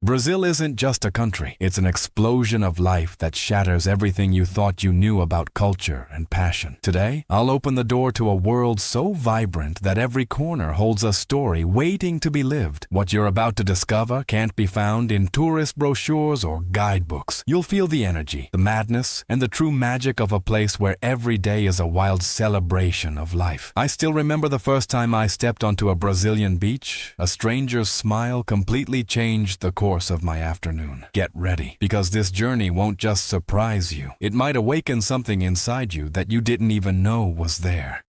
Brazil isn't just a country, it's an explosion of life that shatters everything you thought you knew about culture and passion. Today, I'll open the door to a world so vibrant that every corner holds a story waiting to be lived. What you're about to discover can't be found in tourist brochures or guidebooks. You'll feel the energy, the madness, and the true magic of a place where every day is a wild celebration of life. I still remember the first time I stepped onto a Brazilian beach. A stranger's smile completely changed the course of my afternoon. Get ready, because this journey won't just surprise you. It might awaken something inside you that you didn't even know was there.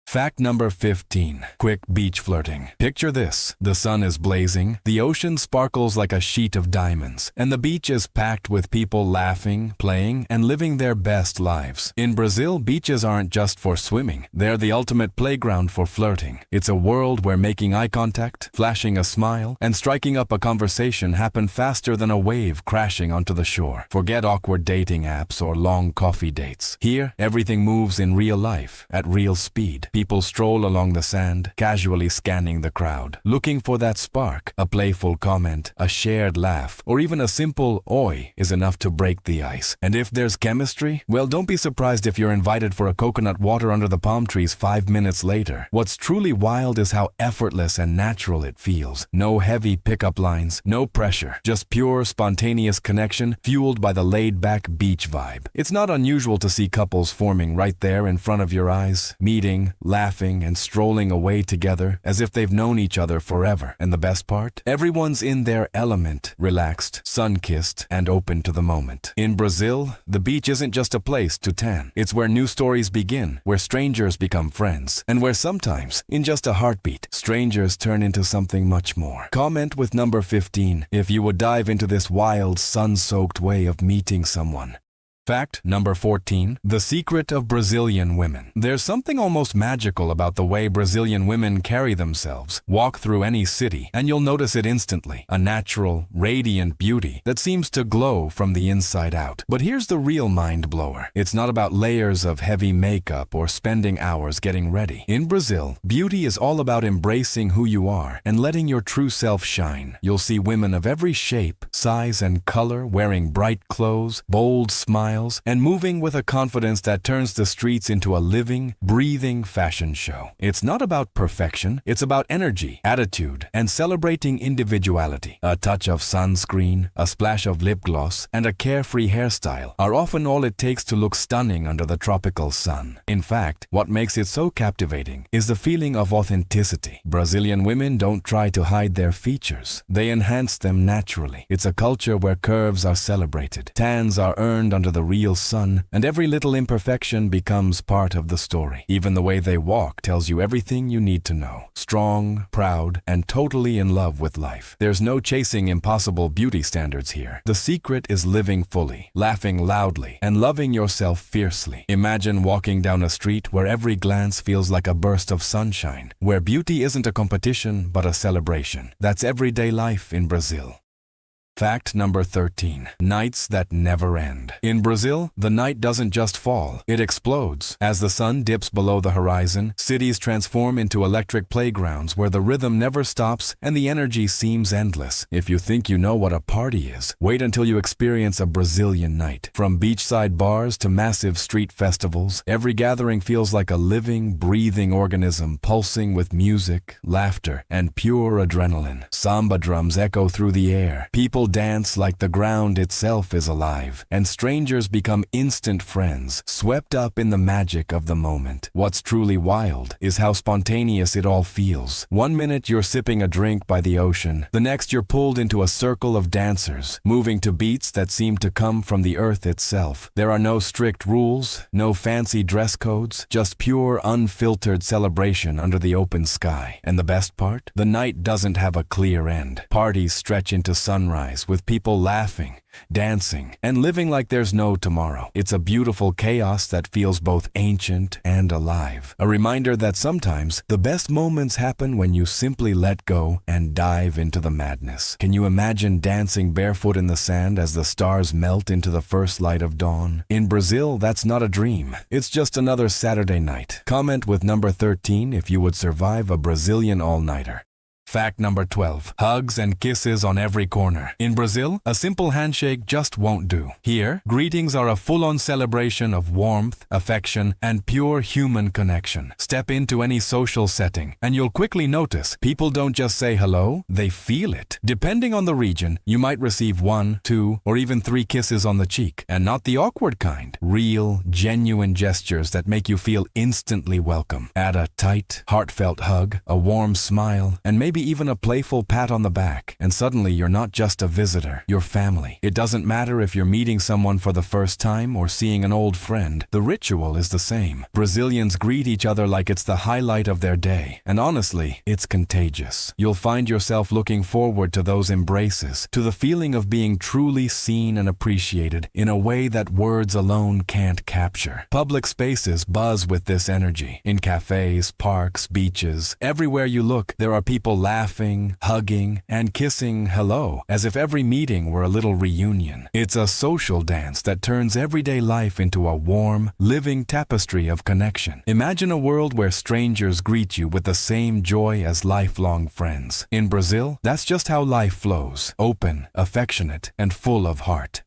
Fact number 15. Quick beach flirting. Picture this. The sun is blazing, the ocean sparkles like a sheet of diamonds, and the beach is packed with people laughing, playing, and living their best lives. In Brazil, beaches aren't just for swimming. They're the ultimate playground for flirting. It's a world where making eye contact, flashing a smile, and striking up a conversation happen faster than a wave crashing onto the shore. Forget awkward dating apps or long coffee dates. Here, everything moves in real life, at real speed. People stroll along the sand, casually scanning the crowd, looking for that spark. A playful comment, a shared laugh, or even a simple "oi" is enough to break the ice. And if there's chemistry, well, don't be surprised if you're invited for a coconut water under the palm trees 5 minutes later. What's truly wild is how effortless and natural it feels. No heavy pickup lines, no pressure, just pure, spontaneous connection fueled by the laid-back beach vibe. It's not unusual to see couples forming right there in front of your eyes, meeting, laughing, and strolling away together as if they've known each other forever. And the best part? Everyone's in their element, relaxed, sun-kissed, and open to the moment. In Brazil, the beach isn't just a place to tan. It's where new stories begin, where strangers become friends, and where sometimes, in just a heartbeat, strangers turn into something much more. Comment with number 15 if you would dive into this wild, sun-soaked way of meeting someone. Fact number 14. The secret of Brazilian women. There's something almost magical about the way Brazilian women carry themselves. Walk through any city, and you'll notice it instantly. A natural, radiant beauty that seems to glow from the inside out. But here's the real mind blower. It's not about layers of heavy makeup or spending hours getting ready. In Brazil, beauty is all about embracing who you are and letting your true self shine. You'll see women of every shape, size, and color wearing bright clothes, bold smiles, and moving with a confidence that turns the streets into a living, breathing fashion show. It's not about perfection, it's about energy, attitude, and celebrating individuality. A touch of sunscreen, a splash of lip gloss, and a carefree hairstyle are often all it takes to look stunning under the tropical sun. In fact, what makes it so captivating is the feeling of authenticity. Brazilian women don't try to hide their features. They enhance them naturally. It's a culture where curves are celebrated, tans are earned under the real sun, and every little imperfection becomes part of the story. Even the way they walk tells you everything you need to know. Strong, proud, and totally in love with life. There's no chasing impossible beauty standards here. The secret is living fully, laughing loudly, and loving yourself fiercely. Imagine walking down a street where every glance feels like a burst of sunshine, where beauty isn't a competition but a celebration. That's everyday life in Brazil. Fact number 13. Nights that never end. In Brazil, the night doesn't just fall, it explodes. As the sun dips below the horizon, cities transform into electric playgrounds where the rhythm never stops and the energy seems endless. If you think you know what a party is, wait until you experience a Brazilian night. From beachside bars to massive street festivals, every gathering feels like a living, breathing organism pulsing with music, laughter, and pure adrenaline. Samba drums echo through the air. People dance like the ground itself is alive, and strangers become instant friends, swept up in the magic of the moment. What's truly wild is how spontaneous it all feels. One minute you're sipping a drink by the ocean, the next you're pulled into a circle of dancers, moving to beats that seem to come from the earth itself. There are no strict rules, no fancy dress codes, just pure, unfiltered celebration under the open sky. And the best part? The night doesn't have a clear end. Parties stretch into sunrise, with people laughing, dancing, and living like there's no tomorrow. It's a beautiful chaos that feels both ancient and alive. A reminder that sometimes the best moments happen when you simply let go and dive into the madness. Can you imagine dancing barefoot in the sand as the stars melt into the first light of dawn? In Brazil, that's not a dream. It's just another Saturday night. Comment with number 13 if you would survive a Brazilian all-nighter. Fact number 12. Hugs and kisses on every corner. In Brazil, a simple handshake just won't do. Here, greetings are a full-on celebration of warmth, affection, and pure human connection. Step into any social setting, and you'll quickly notice people don't just say hello, they feel it. Depending on the region, you might receive 1, 2, or even 3 kisses on the cheek, and not the awkward kind. Real, genuine gestures that make you feel instantly welcome. Add a tight, heartfelt hug, a warm smile, and maybe even a playful pat on the back, and suddenly you're not just a visitor, you're family. It doesn't matter if you're meeting someone for the first time or seeing an old friend, the ritual is the same. Brazilians greet each other like it's the highlight of their day, and honestly, it's contagious. You'll find yourself looking forward to those embraces, to the feeling of being truly seen and appreciated in a way that words alone can't capture. Public spaces buzz with this energy. In cafes, parks, beaches, everywhere you look, there are people laughing, hugging, and kissing hello, as if every meeting were a little reunion. It's a social dance that turns everyday life into a warm, living tapestry of connection. Imagine a world where strangers greet you with the same joy as lifelong friends. In Brazil, that's just how life flows, open, affectionate, and full of heart.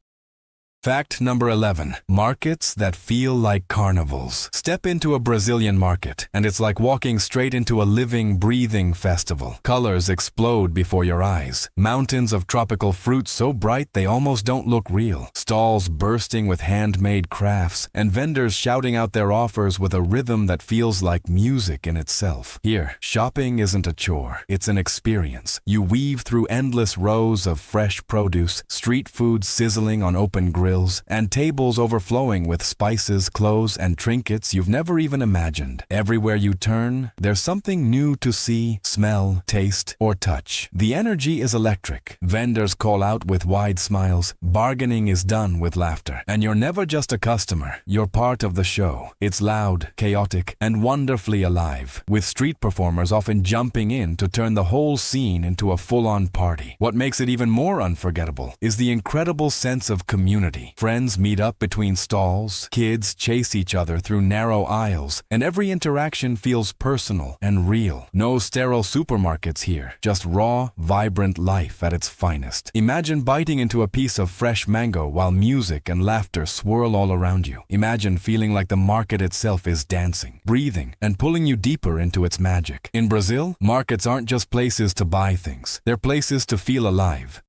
Fact number 11. Markets that feel like carnivals. Step into a Brazilian market, and it's like walking straight into a living, breathing festival. Colors explode before your eyes. Mountains of tropical fruit so bright they almost don't look real. Stalls bursting with handmade crafts, and vendors shouting out their offers with a rhythm that feels like music in itself. Here, shopping isn't a chore, it's an experience. You weave through endless rows of fresh produce, street food sizzling on open grills, and tables overflowing with spices, clothes, and trinkets you've never even imagined. Everywhere you turn, there's something new to see, smell, taste, or touch. The energy is electric. Vendors call out with wide smiles. Bargaining is done with laughter. And you're never just a customer. You're part of the show. It's loud, chaotic, and wonderfully alive, with street performers often jumping in to turn the whole scene into a full-on party. What makes it even more unforgettable is the incredible sense of community. Friends meet up between stalls, kids chase each other through narrow aisles, and every interaction feels personal and real. No sterile supermarkets here, just raw, vibrant life at its finest. Imagine biting into a piece of fresh mango while music and laughter swirl all around you. Imagine feeling like the market itself is dancing, breathing, and pulling you deeper into its magic. In Brazil, markets aren't just places to buy things, they're places to feel alive.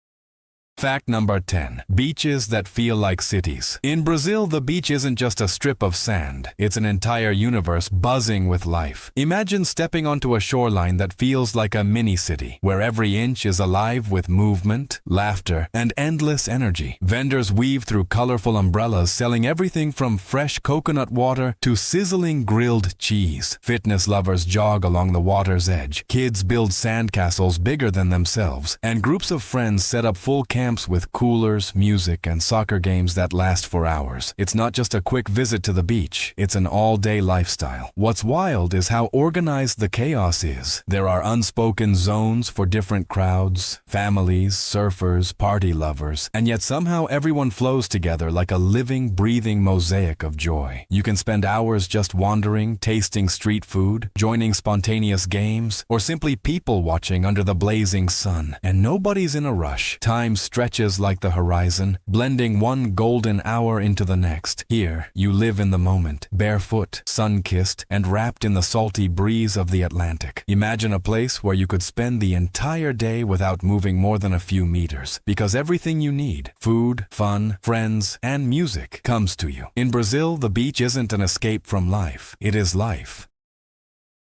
Fact number 10. Beaches that feel like cities. In Brazil, the beach isn't just a strip of sand. It's an entire universe buzzing with life. Imagine stepping onto a shoreline that feels like a mini-city, where every inch is alive with movement, laughter, and endless energy. Vendors weave through colorful umbrellas selling everything from fresh coconut water to sizzling grilled cheese. Fitness lovers jog along the water's edge. Kids build sandcastles bigger than themselves, and groups of friends set up full camps with coolers, music, and soccer games that last for hours. It's not just a quick visit to the beach, it's an all-day lifestyle. What's wild is how organized the chaos is. There are unspoken zones for different crowds, families, surfers, party lovers, and yet somehow everyone flows together like a living, breathing mosaic of joy. You can spend hours just wandering, tasting street food, joining spontaneous games, or simply people watching under the blazing sun. And nobody's in a rush. Time stretches like the horizon, blending one golden hour into the next. Here, you live in the moment, barefoot, sun-kissed, and wrapped in the salty breeze of the Atlantic. Imagine a place where you could spend the entire day without moving more than a few meters, because everything you need, food, fun, friends, and music, comes to you. In Brazil, the beach isn't an escape from life, it is life.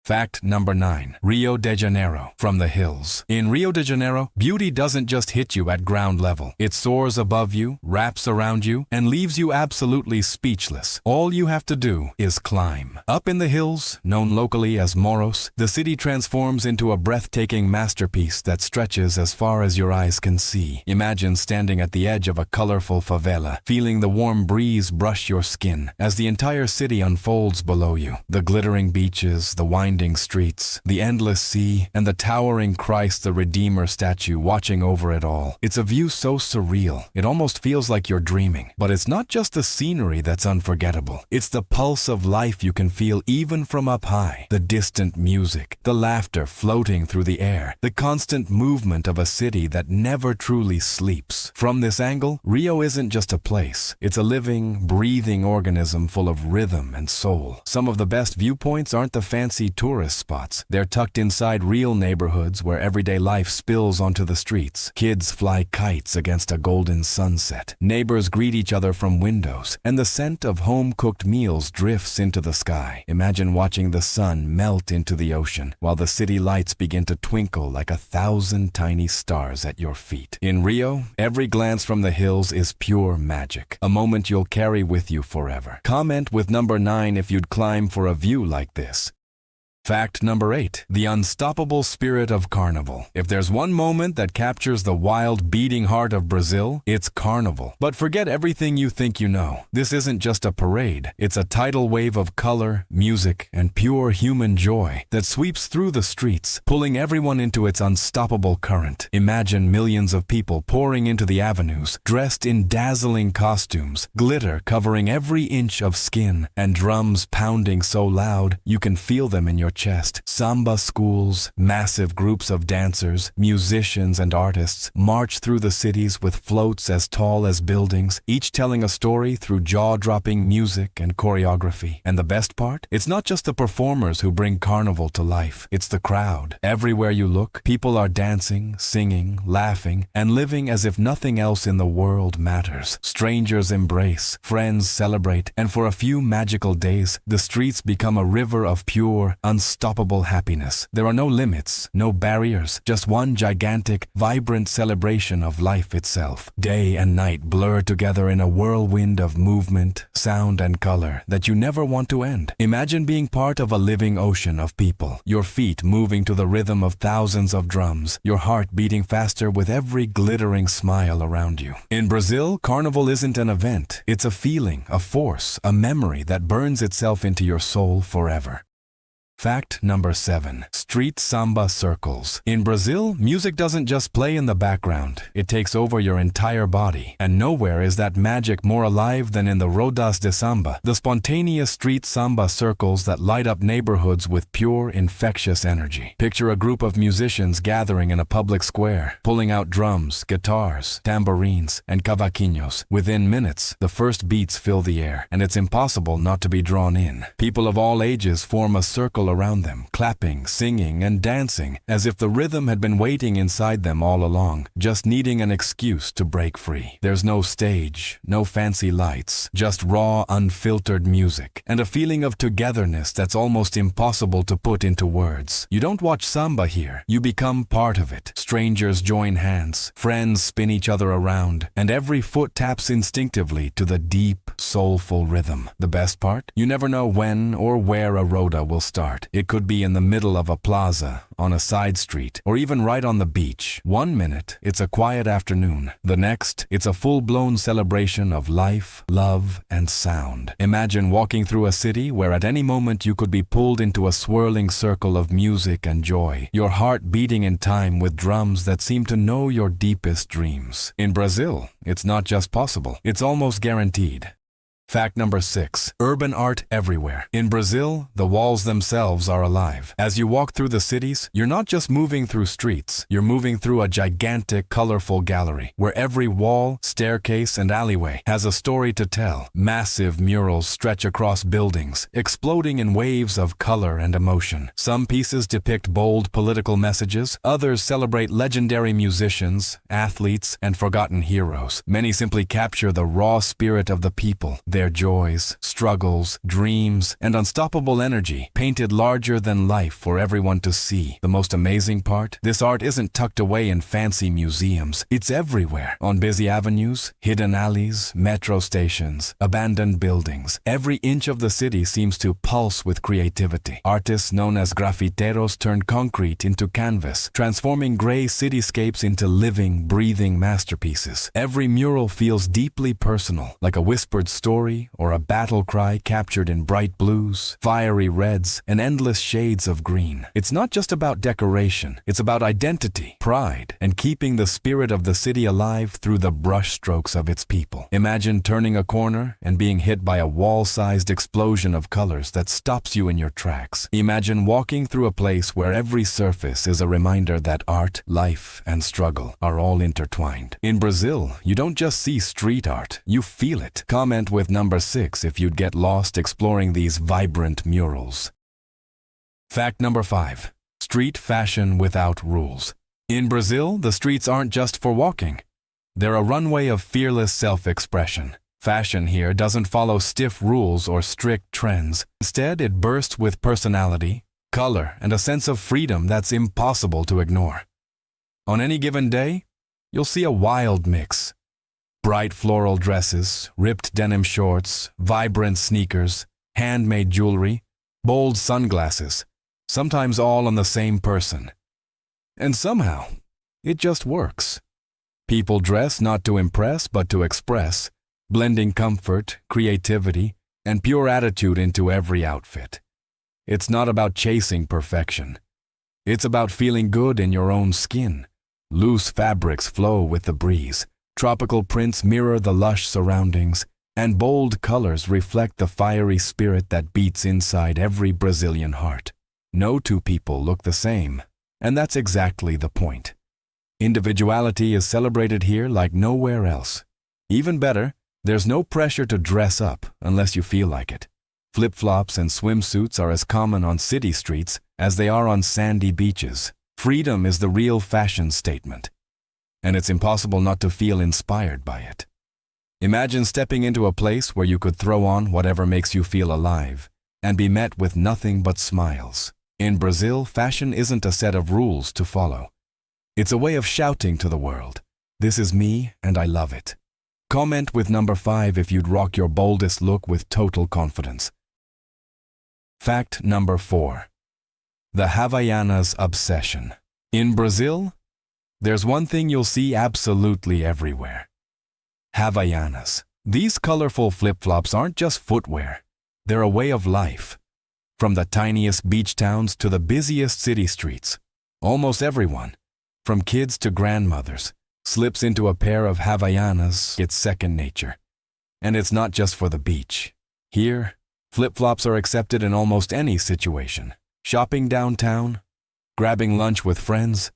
Fact number 9. Rio de Janeiro, from the hills. In Rio de Janeiro, beauty doesn't just hit you at ground level. It soars above you, wraps around you, and leaves you absolutely speechless. All you have to do is climb. Up in the hills, known locally as Morros, the city transforms into a breathtaking masterpiece that stretches as far as your eyes can see. Imagine standing at the edge of a colorful favela, feeling the warm breeze brush your skin as the entire city unfolds below you. The glittering beaches, the winding winding streets, the endless sea, and the towering Christ the Redeemer statue watching over it all. It's a view so surreal, it almost feels like you're dreaming. But it's not just the scenery that's unforgettable. It's the pulse of life you can feel even from up high. The distant music, the laughter floating through the air, the constant movement of a city that never truly sleeps. From this angle, Rio isn't just a place. It's a living, breathing organism full of rhythm and soul. Some of the best viewpoints aren't the fancy tourist spots. They're tucked inside real neighborhoods where everyday life spills onto the streets. Kids fly kites against a golden sunset. Neighbors greet each other from windows, and the scent of home-cooked meals drifts into the sky. Imagine watching the sun melt into the ocean, while the city lights begin to twinkle like 1,000 tiny stars at your feet. In Rio, every glance from the hills is pure magic, a moment you'll carry with you forever. Comment with number 9 if you'd climb for a view like this. Fact number 8. The unstoppable spirit of Carnival. If there's one moment that captures the wild, beating heart of Brazil, it's Carnival. But forget everything you think you know. This isn't just a parade. It's a tidal wave of color, music, and pure human joy that sweeps through the streets, pulling everyone into its unstoppable current. Imagine millions of people pouring into the avenues, dressed in dazzling costumes, glitter covering every inch of skin, and drums pounding so loud you can feel them in your chest. Samba schools, massive groups of dancers, musicians, and artists march through the cities with floats as tall as buildings, each telling a story through jaw-dropping music and choreography. And the best part? It's not just the performers who bring Carnival to life. It's the crowd. Everywhere you look, people are dancing, singing, laughing, and living as if nothing else in the world matters. Strangers embrace, friends celebrate, and for a few magical days, the streets become a river of pure, unstoppable happiness. There are no limits, no barriers, just one gigantic, vibrant celebration of life itself. Day and night blur together in a whirlwind of movement, sound, and color that you never want to end. Imagine being part of a living ocean of people, your feet moving to the rhythm of thousands of drums, your heart beating faster with every glittering smile around you. In Brazil, Carnival isn't an event. It's a feeling, a force, a memory that burns itself into your soul forever. Fact number 7. Street Samba circles. In Brazil, music doesn't just play in the background. It takes over your entire body. And nowhere is that magic more alive than in the Rodas de Samba, the spontaneous street samba circles that light up neighborhoods with pure, infectious energy. Picture a group of musicians gathering in a public square, pulling out drums, guitars, tambourines, and cavaquinhos. Within minutes, the first beats fill the air, and it's impossible not to be drawn in. People of all ages form a circle around them, clapping, singing, and dancing, as if the rhythm had been waiting inside them all along, just needing an excuse to break free. There's no stage, no fancy lights, just raw, unfiltered music, and a feeling of togetherness that's almost impossible to put into words. You don't watch samba here, you become part of it. Strangers join hands, friends spin each other around, and every foot taps instinctively to the deep, soulful rhythm. The best part? You never know when or where a roda will start. It could be in the middle of a plaza, on a side street, or even right on the beach. One minute, it's a quiet afternoon. The next, it's a full-blown celebration of life, love, and sound. Imagine walking through a city where at any moment you could be pulled into a swirling circle of music and joy, your heart beating in time with drums that seem to know your deepest dreams. In Brazil, it's not just possible, it's almost guaranteed. Fact number 6. Urban art everywhere. In Brazil, the walls themselves are alive. As you walk through the cities, you're not just moving through streets, you're moving through a gigantic, colorful gallery, where every wall, staircase, and alleyway has a story to tell. Massive murals stretch across buildings, exploding in waves of color and emotion. Some pieces depict bold political messages, others celebrate legendary musicians, athletes, and forgotten heroes. Many simply capture the raw spirit of the people, their joys, struggles, dreams, and unstoppable energy, painted larger than life for everyone to see. The most amazing part? This art isn't tucked away in fancy museums. It's everywhere. On busy avenues, hidden alleys, metro stations, abandoned buildings. Every inch of the city seems to pulse with creativity. Artists known as grafiteros turn concrete into canvas, transforming gray cityscapes into living, breathing masterpieces. Every mural feels deeply personal, like a whispered story story or a battle cry captured in bright blues, fiery reds, and endless shades of green. It's not just about decoration, it's about identity, pride, and keeping the spirit of the city alive through the brushstrokes of its people. Imagine turning a corner and being hit by a wall-sized explosion of colors that stops you in your tracks. Imagine walking through a place where every surface is a reminder that art, life, and struggle are all intertwined. In Brazil, you don't just see street art, you feel it. Comment with number 6 if you'd get lost exploring these vibrant murals. Fact number 5. Street fashion without rules. In Brazil, the streets aren't just for walking. They're a runway of fearless self-expression. Fashion here doesn't follow stiff rules or strict trends. Instead, it bursts with personality, color, and a sense of freedom that's impossible to ignore. On any given day, you'll see a wild mix. Bright floral dresses, ripped denim shorts, vibrant sneakers, handmade jewelry, bold sunglasses, sometimes all on the same person. And somehow, it just works. People dress not to impress but to express, blending comfort, creativity, and pure attitude into every outfit. It's not about chasing perfection. It's about feeling good in your own skin. Loose fabrics flow with the breeze. Tropical prints mirror the lush surroundings, and bold colors reflect the fiery spirit that beats inside every Brazilian heart. No two people look the same, and that's exactly the point. Individuality is celebrated here like nowhere else. Even better, there's no pressure to dress up unless you feel like it. Flip-flops and swimsuits are as common on city streets as they are on sandy beaches. Freedom is the real fashion statement, and it's impossible not to feel inspired by it. Imagine stepping into a place where you could throw on whatever makes you feel alive and be met with nothing but smiles. In Brazil, fashion isn't a set of rules to follow. It's a way of shouting to the world, "This is me and I love it." Comment with number 5 if you'd rock your boldest look with total confidence. Fact number 4. The Havaianas Obsession. In Brazil, there's one thing you'll see absolutely everywhere. Havaianas. These colorful flip-flops aren't just footwear. They're a way of life. From the tiniest beach towns to the busiest city streets, almost everyone, from kids to grandmothers, slips into a pair of Havaianas. It's second nature. And it's not just for the beach. Here, flip-flops are accepted in almost any situation. Shopping downtown, grabbing lunch with friends,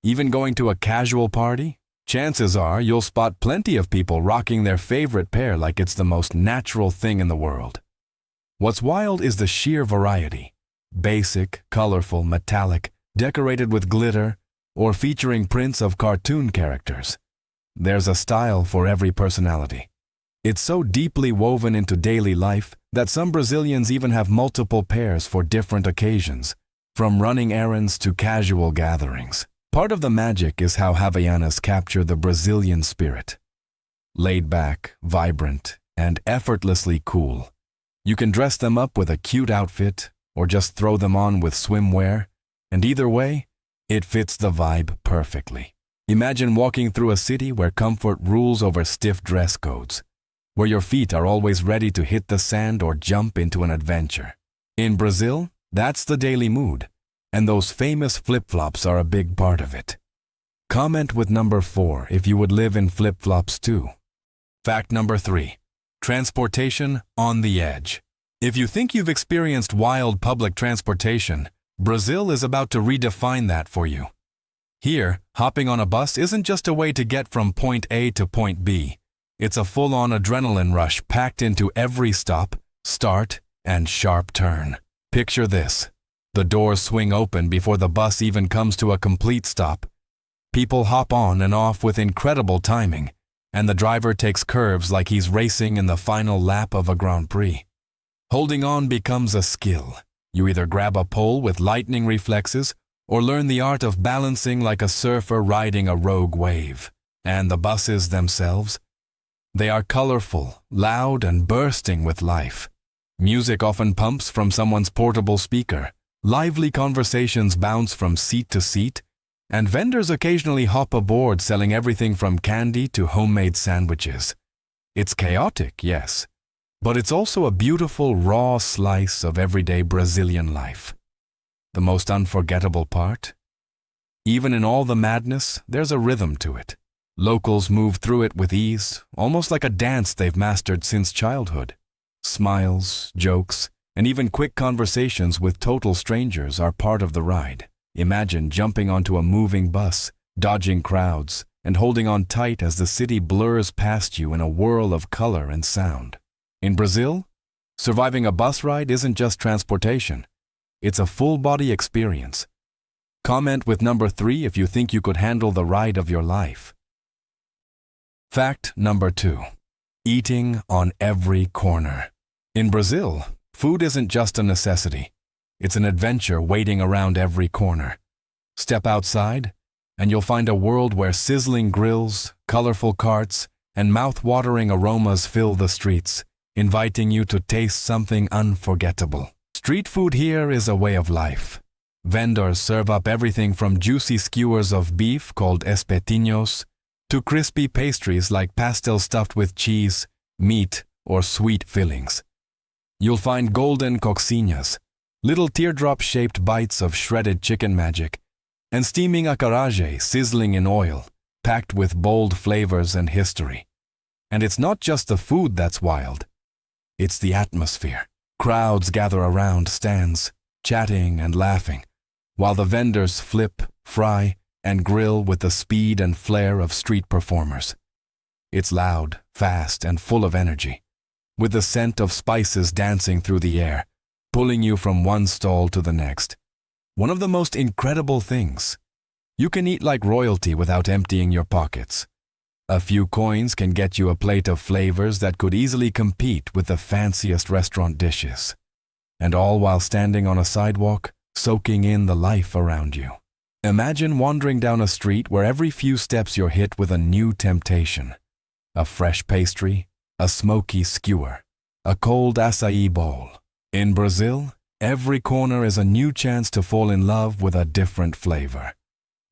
even going to a casual party. Chances are you'll spot plenty of people rocking their favorite pair like it's the most natural thing in the world. What's wild is the sheer variety. Basic, colorful, metallic, decorated with glitter, or featuring prints of cartoon characters. There's a style for every personality. It's so deeply woven into daily life that some Brazilians even have multiple pairs for different occasions, from running errands to casual gatherings. Part of the magic is how Havaianas capture the Brazilian spirit. Laid back, vibrant, and effortlessly cool. You can dress them up with a cute outfit or just throw them on with swimwear, and either way, it fits the vibe perfectly. Imagine walking through a city where comfort rules over stiff dress codes, where your feet are always ready to hit the sand or jump into an adventure. In Brazil, that's the daily mood, and those famous flip-flops are a big part of it. Comment with number 4 if you would live in flip-flops too. Fact number 3. Transportation on the edge. If you think you've experienced wild public transportation, Brazil is about to redefine that for you. Here, hopping on a bus isn't just a way to get from point A to point B. It's a full-on adrenaline rush packed into every stop, start, and sharp turn. Picture this. The doors swing open before the bus even comes to a complete stop. People hop on and off with incredible timing, and the driver takes curves like he's racing in the final lap of a Grand Prix. Holding on becomes a skill. You either grab a pole with lightning reflexes or learn the art of balancing like a surfer riding a rogue wave. And the buses themselves? They are colorful, loud, and bursting with life. Music often pumps from someone's portable speaker. Lively conversations bounce from seat to seat, and vendors occasionally hop aboard selling everything from candy to homemade sandwiches. It's chaotic, yes, But it's also a beautiful, raw slice of everyday Brazilian life. The most unforgettable part? Even in all the madness, there's a rhythm to it. Locals move through it with ease, almost like a dance they've mastered since childhood. Smiles, jokes, and even quick conversations with total strangers are part of the ride. Imagine jumping onto a moving bus, dodging crowds, and holding on tight as the city blurs past you in a whirl of color and sound. In Brazil, surviving a bus ride isn't just transportation. It's a full-body experience. Comment with number 3 if you think you could handle the ride of your life. Fact number 2. Eating on every corner. In Brazil, food isn't just a necessity. It's an adventure waiting around every corner. Step outside, and you'll find a world where sizzling grills, colorful carts, and mouth-watering aromas fill the streets, inviting you to taste something unforgettable. Street food here is a way of life. Vendors serve up everything from juicy skewers of beef called espetinhos to crispy pastries like pastel stuffed with cheese, meat, or sweet fillings. You'll find golden coxinhas, little teardrop-shaped bites of shredded chicken magic, and steaming acarajé sizzling in oil, packed with bold flavors and history. And it's not just the food that's wild. It's the atmosphere. Crowds gather around stands, chatting and laughing, while the vendors flip, fry, and grill with the speed and flair of street performers. It's loud, fast, and full of energy, with the scent of spices dancing through the air, pulling you from one stall to the next. One of the most incredible things, you can eat like royalty without emptying your pockets. A few coins can get you a plate of flavors that could easily compete with the fanciest restaurant dishes. And all while standing on a sidewalk, soaking in the life around you. Imagine wandering down a street where every few steps you're hit with a new temptation. A fresh pastry, a smoky skewer, a cold acai bowl. In Brazil, every corner is a new chance to fall in love with a different flavor.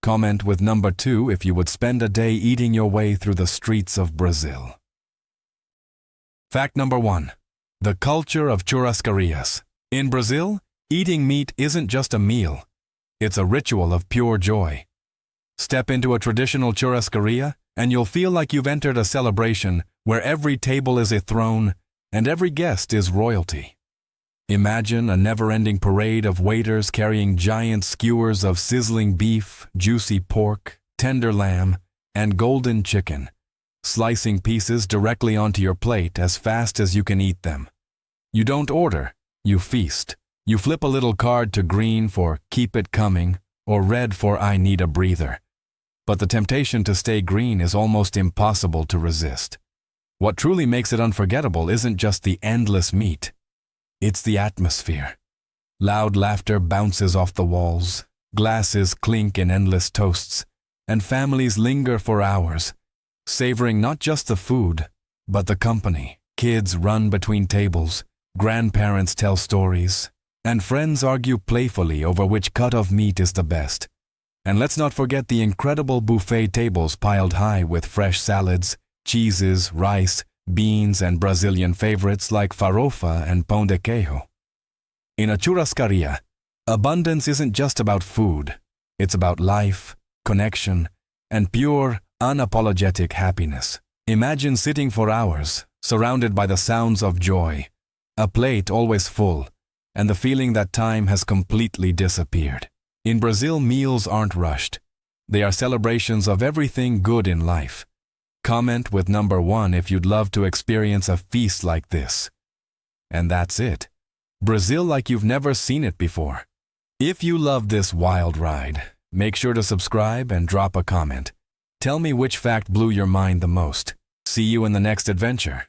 Comment with number 2 if you would spend a day eating your way through the streets of Brazil. Fact number 1. The culture of churrascarias. In Brazil, eating meat isn't just a meal. It's a ritual of pure joy. Step into a traditional churrascaria and you'll feel like you've entered a celebration where every table is a throne and every guest is royalty. Imagine a never-ending parade of waiters carrying giant skewers of sizzling beef, juicy pork, tender lamb, and golden chicken, slicing pieces directly onto your plate as fast as you can eat them. You don't order, you feast. You flip a little card to green for "Keep it coming" or red for "I need a breather." But the temptation to stay green is almost impossible to resist. What truly makes it unforgettable isn't just the endless meat. It's the atmosphere. Loud laughter bounces off the walls, glasses clink in endless toasts, and families linger for hours, savoring not just the food, but the company. Kids run between tables, grandparents tell stories, and friends argue playfully over which cut of meat is the best. And let's not forget the incredible buffet tables piled high with fresh salads, cheeses, rice, beans, and Brazilian favorites like farofa and pão de queijo. In a churrascaria, abundance isn't just about food. It's about life, connection, and pure, unapologetic happiness. Imagine sitting for hours, surrounded by the sounds of joy, a plate always full, and the feeling that time has completely disappeared. In Brazil, meals aren't rushed. They are celebrations of everything good in life. Comment with number 1 if you'd love to experience a feast like this. And that's it. Brazil like you've never seen it before. If you love this wild ride, make sure to subscribe and drop a comment. Tell me which fact blew your mind the most. See you in the next adventure.